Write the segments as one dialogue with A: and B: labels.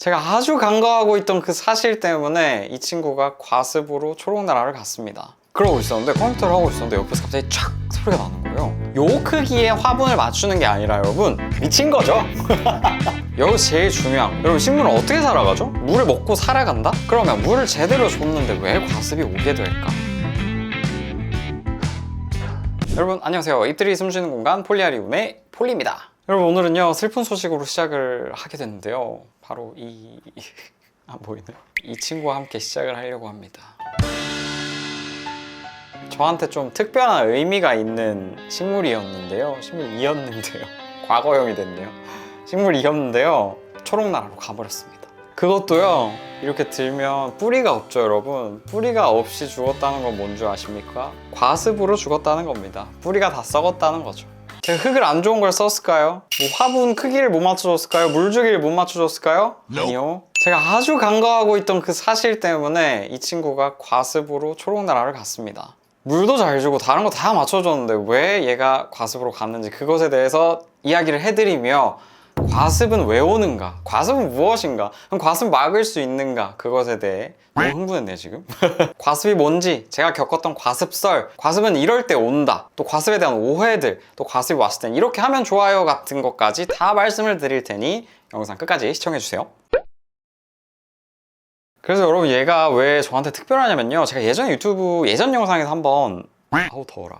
A: 제가 아주 간과하고 있던 그 사실 때문에 이 친구가 과습으로 초록나라를 갔습니다. 그러고 있었는데 컴퓨터를 하고 있었는데 옆에서 갑자기 촥 소리가 나는 거예요. 요 크기의 화분을 맞추는 게 아니라 여러분 미친 거죠? 여기서 제일 중요한 거. 여러분 식물은 어떻게 살아가죠? 물을 먹고 살아간다? 그러면 물을 제대로 줬는데 왜 과습이 오게 될까? 여러분 안녕하세요. 잎들이 숨쉬는 공간 폴리아리움의 폴리입니다. 여러분 오늘은요 슬픈 소식으로 시작을 하게 됐는데요. 바로 안 보이네요. 이 친구와 함께 시작을 하려고 합니다. 저한테 좀 특별한 의미가 있는 식물이었는데요. 식물이었는데요. 과거형이 됐네요. 식물이었는데요. 초록나라로 가버렸습니다. 그것도요 이렇게 들면 뿌리가 없죠 여러분. 뿌리가 없이 죽었다는 건 뭔 줄 아십니까? 과습으로 죽었다는 겁니다. 뿌리가 다 썩었다는 거죠. 제가 흙을 안 좋은 걸 썼을까요? 뭐 화분 크기를 못 맞춰줬을까요? 물 주기를 못 맞춰줬을까요? 아니요. 제가 아주 간과하고 있던 그 사실 때문에 이 친구가 과습으로 초록나라를 갔습니다. 물도 잘 주고 다른 거 다 맞춰줬는데 왜 얘가 과습으로 갔는지 그것에 대해서 이야기를 해드리며 과습은 왜 오는가? 과습은 무엇인가? 그럼 과습 막을 수 있는가? 그것에 대해 너무 흥분했네 지금. 과습이 뭔지, 제가 겪었던 과습설, 과습은 이럴 때 온다, 또 과습에 대한 오해들, 또 과습이 왔을 땐 이렇게 하면 좋아요 같은 것까지 다 말씀을 드릴 테니 영상 끝까지 시청해주세요. 그래서 여러분 얘가 왜 저한테 특별하냐면요, 제가 예전 유튜브 예전 영상에서 한번 아우 더워라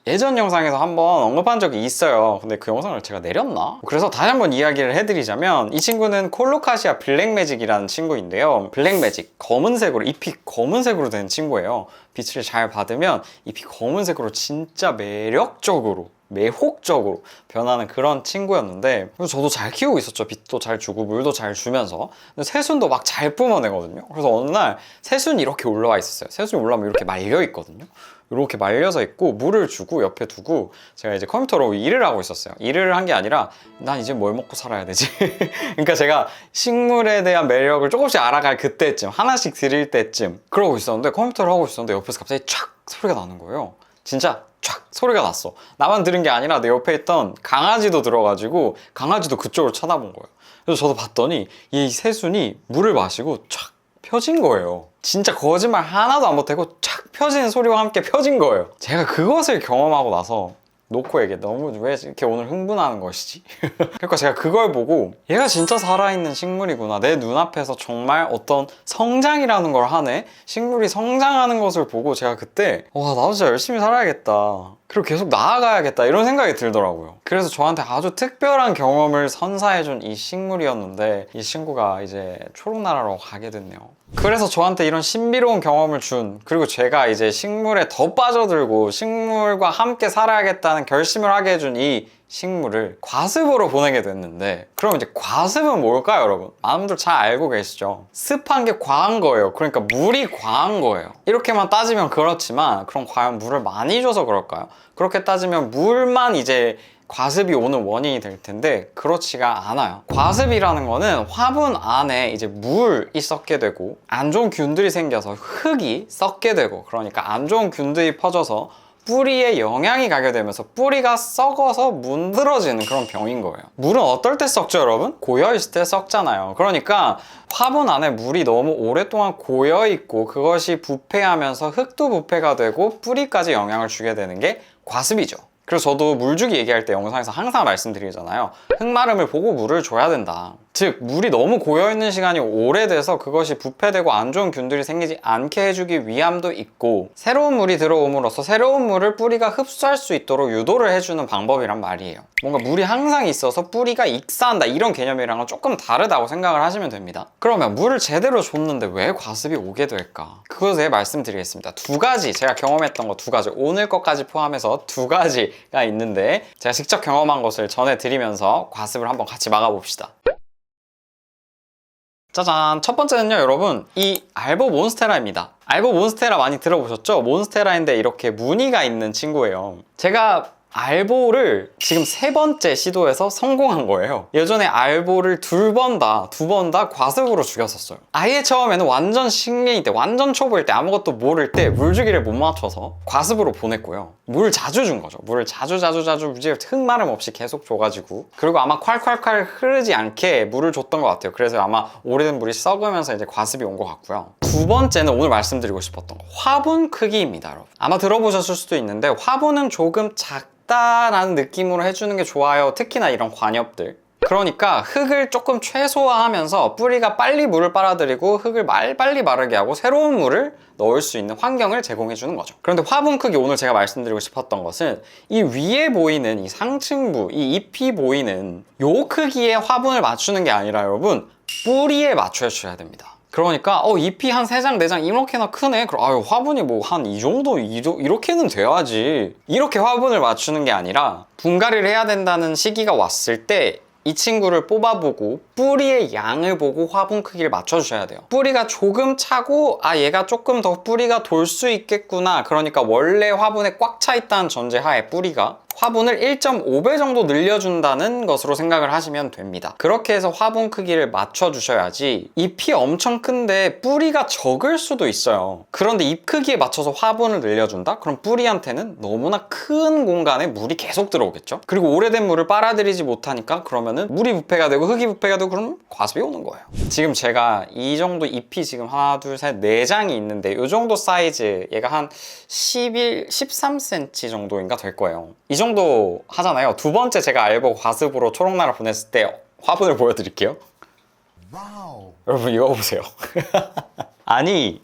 A: 예전 영상에서 한번 언급한 적이 있어요. 근데 그 영상을 제가 내렸나? 그래서 다시 한번 이야기를 해드리자면 이 친구는 콜로카시아 블랙매직이라는 친구인데요. 블랙매직, 검은색으로, 잎이 검은색으로 된 친구예요. 빛을 잘 받으면 잎이 검은색으로 진짜 매력적으로, 매혹적으로 변하는 그런 친구였는데, 저도 잘 키우고 있었죠. 빛도 잘 주고 물도 잘 주면서. 근데 새순도 막 잘 뿜어내거든요. 그래서 어느 날 새순이 이렇게 올라와 있었어요. 새순이 올라오면 이렇게 말려 있거든요. 이렇게 말려서 있고 물을 주고 옆에 두고 제가 이제 컴퓨터로 일을 하고 있었어요. 일을 한 게 아니라 난 이제 뭘 먹고 살아야 되지? 그러니까 제가 식물에 대한 매력을 조금씩 알아갈 그때쯤, 하나씩 드릴 때쯤 그러고 있었는데, 컴퓨터를 하고 있었는데 옆에서 갑자기 촥 소리가 나는 거예요. 진짜 촥 소리가 났어. 나만 들은 게 아니라 내 옆에 있던 강아지도 들어가지고 강아지도 그쪽으로 쳐다본 거예요. 그래서 저도 봤더니 이 새순이 물을 마시고 촥 펴진 거예요. 진짜 거짓말 하나도 안 보태고 착 펴지는 소리와 함께 펴진 거예요. 제가 그것을 경험하고 나서 놓고 얘기해. 너무 왜 이렇게 오늘 흥분하는 것이지? 그러니까 제가 그걸 보고 얘가 진짜 살아있는 식물이구나. 내 눈앞에서 정말 어떤 성장이라는 걸 하네? 식물이 성장하는 것을 보고 제가 그때 와 나도 진짜 열심히 살아야겠다. 그리고 계속 나아가야겠다 이런 생각이 들더라고요. 그래서 저한테 아주 특별한 경험을 선사해준 이 식물이었는데 이 친구가 이제 초록나라로 가게 됐네요. 그래서 저한테 이런 신비로운 경험을 준, 그리고 제가 이제 식물에 더 빠져들고 식물과 함께 살아야겠다는 결심을 하게 해준 이 식물을 과습으로 보내게 됐는데, 그럼 이제 과습은 뭘까요 여러분? 많은 분들 잘 알고 계시죠? 습한 게 과한 거예요. 그러니까 물이 과한 거예요. 이렇게만 따지면 그렇지만 그럼 과연 물을 많이 줘서 그럴까요? 그렇게 따지면 물만 이제 과습이 오는 원인이 될 텐데 그렇지가 않아요. 과습이라는 거는 화분 안에 이제 물이 썩게 되고 안 좋은 균들이 생겨서 흙이 썩게 되고, 그러니까 안 좋은 균들이 퍼져서 뿌리에 영향이 가게 되면서 뿌리가 썩어서 문드러지는 그런 병인 거예요. 물은 어떨 때 썩죠 여러분? 고여있을 때 썩잖아요. 그러니까 화분 안에 물이 너무 오랫동안 고여있고 그것이 부패하면서 흙도 부패가 되고 뿌리까지 영향을 주게 되는 게 과습이죠. 그래서 저도 물주기 얘기할 때 영상에서 항상 말씀드리잖아요. 흙마름을 보고 물을 줘야 된다. 즉 물이 너무 고여있는 시간이 오래돼서 그것이 부패되고 안 좋은 균들이 생기지 않게 해주기 위함도 있고, 새로운 물이 들어옴으로써 새로운 물을 뿌리가 흡수할 수 있도록 유도를 해주는 방법이란 말이에요. 뭔가 물이 항상 있어서 뿌리가 익사한다 이런 개념이랑은 조금 다르다고 생각을 하시면 됩니다. 그러면 물을 제대로 줬는데 왜 과습이 오게 될까? 그것에 대해 말씀드리겠습니다. 두 가지, 제가 경험했던 거 두 가지, 오늘 것까지 포함해서 두 가지가 있는데 제가 직접 경험한 것을 전해드리면서 과습을 한번 같이 막아봅시다. 짜잔! 첫 번째는요 여러분, 이 알보 몬스테라입니다. 알보 몬스테라 많이 들어보셨죠? 몬스테라인데 이렇게 무늬가 있는 친구예요. 제가 알보를 지금 3번째 시도에서 성공한 거예요. 예전에 알보를 두 번 다 과습으로 죽였었어요. 아예 처음에는 완전 신갱이 때, 완전 초보일 때, 아무것도 모를 때 물주기를 못 맞춰서 과습으로 보냈고요. 물을 자주 준 거죠. 물을 자주 흙마름 없이 계속 줘가지고, 그리고 아마 콸콸콸 흐르지 않게 물을 줬던 것 같아요. 그래서 아마 오래된 물이 썩으면서 이제 과습이 온 것 같고요. 두 번째는 오늘 말씀드리고 싶었던 거, 화분 크기입니다, 여러분. 아마 들어보셨을 수도 있는데 화분은 조금 작다라는 느낌으로 해주는 게 좋아요. 특히나 이런 관엽들. 그러니까 흙을 조금 최소화하면서 뿌리가 빨리 물을 빨아들이고 흙을 빨리 마르게 하고 새로운 물을 넣을 수 있는 환경을 제공해 주는 거죠. 그런데 화분 크기, 오늘 제가 말씀드리고 싶었던 것은 이 위에 보이는 이 상층부, 이 잎이 보이는 요 크기의 화분을 맞추는 게 아니라 여러분, 뿌리에 맞춰 주셔야 됩니다. 그러니까 잎이 한 3장 4장 이렇게나 크네. 그럼 화분이 뭐 한 이 정도 이렇게는 돼야지. 이렇게 화분을 맞추는 게 아니라 분갈이를 해야 된다는 시기가 왔을 때 이 친구를 뽑아보고 뿌리의 양을 보고 화분 크기를 맞춰주셔야 돼요. 뿌리가 조금 차고 얘가 조금 더 뿌리가 돌 수 있겠구나. 그러니까 원래 화분에 꽉 차 있다는 전제하에 뿌리가 화분을 1.5배 정도 늘려준다는 것으로 생각을 하시면 됩니다. 그렇게 해서 화분 크기를 맞춰주셔야지. 잎이 엄청 큰데 뿌리가 적을 수도 있어요. 그런데 잎 크기에 맞춰서 화분을 늘려준다? 그럼 뿌리한테는 너무나 큰 공간에 물이 계속 들어오겠죠? 그리고 오래된 물을 빨아들이지 못하니까 그러면은 물이 부패가 되고 흙이 부패가 되고 그럼 과습이 오는 거예요. 지금 제가 이 정도 잎이 지금 하나, 둘, 셋, 4장이 있는데 이 정도 사이즈, 얘가 한 13cm 정도인가 될 거예요. 이 정도 하잖아요. 두 번째 제가 알보 과습으로 초록나라 보냈을 때 화분을 보여드릴게요. 와우. 여러분 이거 보세요. 아니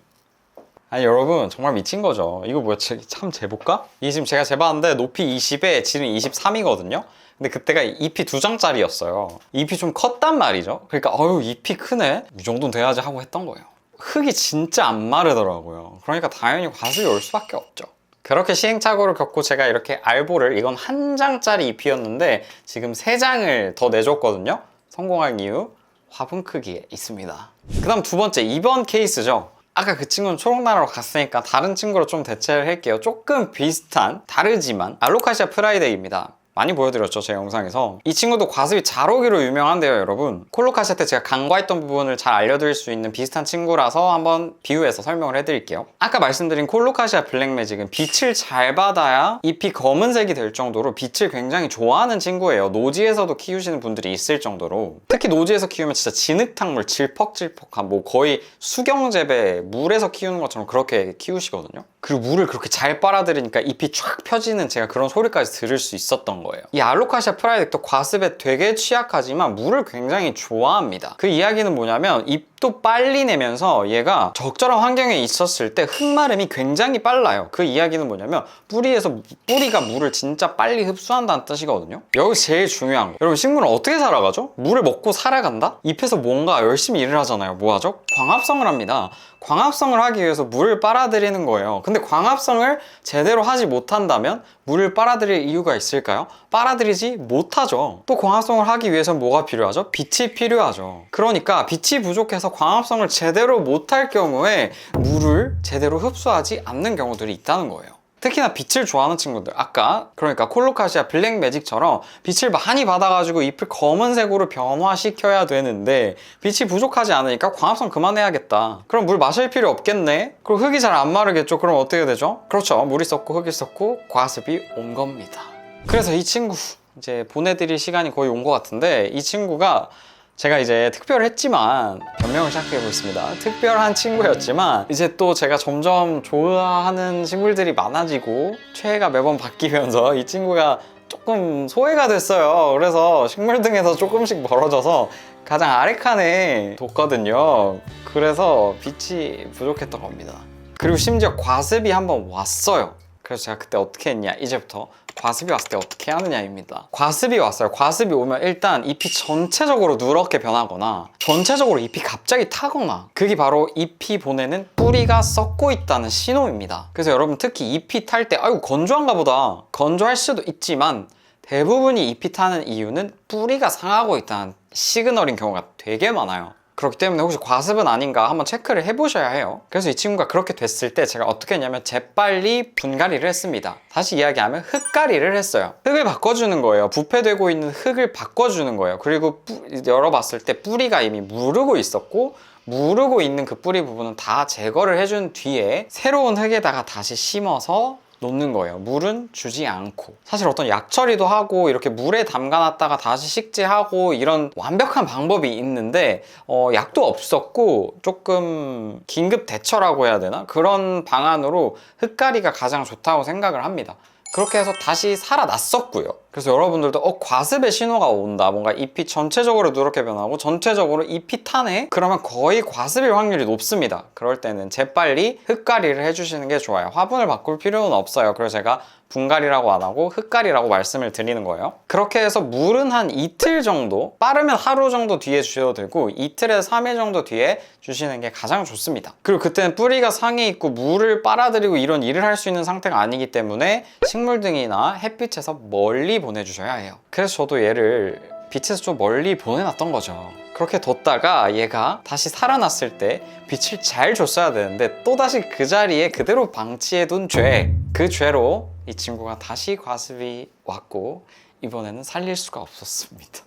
A: 여러분 정말 미친 거죠. 이거 뭐야, 참 재볼까? 이게 지금 제가 재봤는데 높이 20에 질은 23이거든요. 근데 그때가 잎이 2장짜리였어요. 잎이 좀 컸단 말이죠. 그러니까 잎이 크네? 이 정도는 돼야지 하고 했던 거예요. 흙이 진짜 안 마르더라고요. 그러니까 당연히 과습이 올 수밖에 없죠. 그렇게 시행착오를 겪고 제가 이렇게 알보를, 이건 1장짜리 잎이었는데 지금 3장을 더 내줬거든요. 성공한 이유, 화분 크기에 있습니다. 그 다음 두 번째, 이번 케이스죠. 아까 그 친구는 초록나라로 갔으니까 다른 친구로 좀 대체를 할게요. 조금 비슷한, 다르지만 알로카시아 프라이데이입니다. 많이 보여드렸죠, 제 영상에서. 이 친구도 과습이 잘 오기로 유명한데요, 여러분. 콜로카시아 때 제가 간과했던 부분을 잘 알려드릴 수 있는 비슷한 친구라서 한번 비유해서 설명을 해드릴게요. 아까 말씀드린 콜로카시아 블랙매직은 빛을 잘 받아야 잎이 검은색이 될 정도로 빛을 굉장히 좋아하는 친구예요. 노지에서도 키우시는 분들이 있을 정도로. 특히 노지에서 키우면 진짜 진흙탕물, 질퍽질퍽한, 뭐 거의 수경재배, 물에서 키우는 것처럼 그렇게 키우시거든요. 그리고 물을 그렇게 잘 빨아들이니까 잎이 쫙 펴지는, 제가 그런 소리까지 들을 수 있었던 거예요. 이 알로카시아 프라이덱도 과습에 되게 취약하지만 물을 굉장히 좋아합니다. 그 이야기는 뭐냐면 잎도 빨리 내면서 얘가 적절한 환경에 있었을 때 흙마름이 굉장히 빨라요. 그 이야기는 뭐냐면 뿌리가 물을 진짜 빨리 흡수한다는 뜻이거든요. 여기서 제일 중요한 거, 여러분 식물은 어떻게 살아가죠? 물을 먹고 살아간다? 잎에서 뭔가 열심히 일을 하잖아요. 뭐 하죠? 광합성을 합니다. 광합성을 하기 위해서 물을 빨아들이는 거예요. 근데 광합성을 제대로 하지 못한다면 물을 빨아들일 이유가 있을까요? 빨아들이지 못하죠. 또 광합성을 하기 위해서 뭐가 필요하죠? 빛이 필요하죠. 그러니까 빛이 부족해서 광합성을 제대로 못할 경우에 물을 제대로 흡수하지 않는 경우들이 있다는 거예요. 특히나 빛을 좋아하는 친구들, 아까 그러니까 콜로카시아 블랙매직처럼 빛을 많이 받아가지고 잎을 검은색으로 변화시켜야 되는데 빛이 부족하지 않으니까 광합성 그만해야겠다. 그럼 물 마실 필요 없겠네? 그럼 흙이 잘 안 마르겠죠? 그럼 어떻게 되죠? 그렇죠, 물이 썩고 흙이 썩고 과습이 온 겁니다. 그래서 이 친구 이제 보내드릴 시간이 거의 온 것 같은데, 이 친구가 제가 이제 특별했지만 변명을 시작해보겠습니다. 특별한 친구였지만 이제 또 제가 점점 좋아하는 식물들이 많아지고 최애가 매번 바뀌면서 이 친구가 조금 소외가 됐어요. 그래서 식물 등에서 조금씩 멀어져서 가장 아래 칸에 뒀거든요. 그래서 빛이 부족했던 겁니다. 그리고 심지어 과습이 한번 왔어요. 그래서 제가 그때 어떻게 했냐, 이제부터 과습이 왔을 때 어떻게 하느냐입니다. 과습이 왔어요. 과습이 오면 일단 잎이 전체적으로 누렇게 변하거나 전체적으로 잎이 갑자기 타거나, 그게 바로 잎이 보내는 뿌리가 썩고 있다는 신호입니다. 그래서 여러분 특히 잎이 탈 때 아이고 건조한가 보다, 건조할 수도 있지만 대부분이 잎이 타는 이유는 뿌리가 상하고 있다는 시그널인 경우가 되게 많아요. 그렇기 때문에 혹시 과습은 아닌가 한번 체크를 해보셔야 해요. 그래서 이 친구가 그렇게 됐을 때 제가 어떻게 했냐면 재빨리 분갈이를 했습니다. 다시 이야기하면 흙갈이를 했어요. 흙을 바꿔주는 거예요. 부패되고 있는 흙을 바꿔주는 거예요. 그리고 열어봤을 때 뿌리가 이미 무르고 있었고, 무르고 있는 그 뿌리 부분은 다 제거를 해준 뒤에 새로운 흙에다가 다시 심어서 놓는 거예요. 물은 주지 않고. 사실 어떤 약 처리도 하고 이렇게 물에 담가놨다가 다시 식재하고 이런 완벽한 방법이 있는데 약도 없었고 조금 긴급 대처라고 해야 되나? 그런 방안으로 흙갈이가 가장 좋다고 생각을 합니다. 그렇게 해서 다시 살아났었고요. 그래서 여러분들도 과습의 신호가 온다, 뭔가 잎이 전체적으로 누렇게 변하고 전체적으로 잎이 타네? 그러면 거의 과습일 확률이 높습니다. 그럴 때는 재빨리 흙갈이를 해주시는 게 좋아요. 화분을 바꿀 필요는 없어요. 그래서 제가 분갈이라고 안 하고 흙갈이라고 말씀을 드리는 거예요. 그렇게 해서 물은 한 이틀 정도, 빠르면 하루 정도 뒤에 주셔도 되고 이틀에서 3일 정도 뒤에 주시는 게 가장 좋습니다. 그리고 그때는 뿌리가 상에 있고 물을 빨아들이고 이런 일을 할 수 있는 상태가 아니기 때문에 식물 등이나 햇빛에서 멀리 보내주셔야 해요. 그래서 저도 얘를 빛에서 좀 멀리 보내놨던 거죠. 그렇게 뒀다가 얘가 다시 살아났을 때 빛을 잘 줬어야 되는데 또다시 그 자리에 그대로 방치해둔 죄, 그 죄로 이 친구가 다시 과습이 왔고 이번에는 살릴 수가 없었습니다.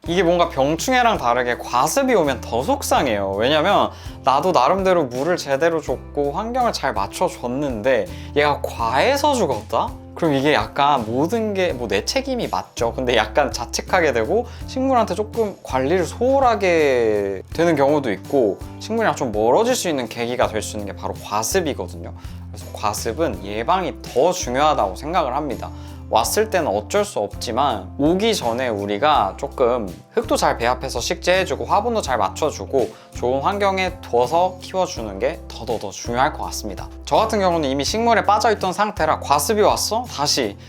A: 이게 뭔가 병충해랑 다르게 과습이 오면 더 속상해요. 왜냐면 나도 나름대로 물을 제대로 줬고 환경을 잘 맞춰줬는데 얘가 과해서 죽었다? 그럼 이게 약간 모든 게 뭐 내 책임이 맞죠. 근데 약간 자책하게 되고 식물한테 조금 관리를 소홀하게 되는 경우도 있고 식물이랑 좀 멀어질 수 있는 계기가 될 수 있는 게 바로 과습이거든요. 그래서 과습은 예방이 더 중요하다고 생각을 합니다. 왔을 때는 어쩔 수 없지만 오기 전에 우리가 조금 흙도 잘 배합해서 식재해주고 화분도 잘 맞춰주고 좋은 환경에 둬서 키워주는 게 더 중요할 것 같습니다. 저 같은 경우는 이미 식물에 빠져있던 상태라 과습이 왔어?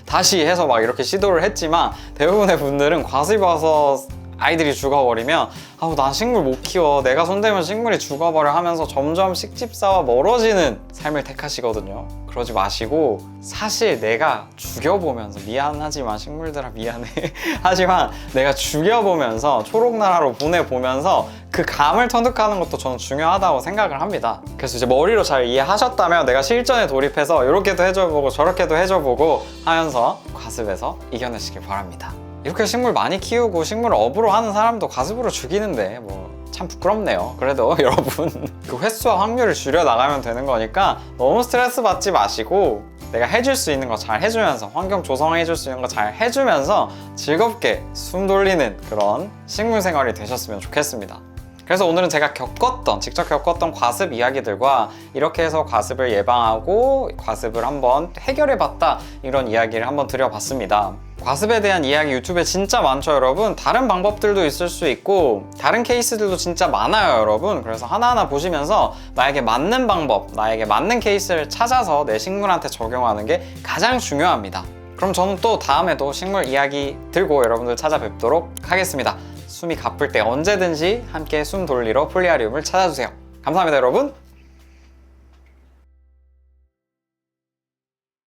A: 다시 해서 막 이렇게 시도를 했지만 대부분의 분들은 과습이 와서 아이들이 죽어버리면 난 식물 못 키워, 내가 손대면 식물이 죽어버려 하면서 점점 식집사와 멀어지는 삶을 택하시거든요. 그러지 마시고 사실 내가 죽여보면서 미안하지만 식물들아 미안해 하지만 내가 죽여보면서 초록나라로 보내보면서 그 감을 터득하는 것도 저는 중요하다고 생각을 합니다. 그래서 이제 머리로 잘 이해하셨다면 내가 실전에 돌입해서 이렇게도 해줘보고 저렇게도 해줘보고 하면서 과습에서 이겨내시길 바랍니다. 이렇게 식물 많이 키우고 식물 업으로 하는 사람도 과습으로 죽이는데 참 부끄럽네요. 그래도 여러분 그 횟수와 확률을 줄여 나가면 되는 거니까 너무 스트레스 받지 마시고 내가 해줄 수 있는 거 잘 해주면서 환경 조성해줄 수 있는 거 잘 해주면서 즐겁게 숨 돌리는 그런 식물 생활이 되셨으면 좋겠습니다. 그래서 오늘은 제가 직접 겪었던 과습 이야기들과 이렇게 해서 과습을 예방하고 과습을 한번 해결해봤다 이런 이야기를 한번 드려봤습니다. 과습에 대한 이야기 유튜브에 진짜 많죠, 여러분. 다른 방법들도 있을 수 있고 다른 케이스들도 진짜 많아요, 여러분. 그래서 하나하나 보시면서 나에게 맞는 방법, 나에게 맞는 케이스를 찾아서 내 식물한테 적용하는 게 가장 중요합니다. 그럼 저는 또 다음에도 식물 이야기 들고 여러분들 찾아뵙도록 하겠습니다. 숨이 가쁠 때 언제든지 함께 숨 돌리러 폴리아리움을 찾아주세요. 감사합니다, 여러분.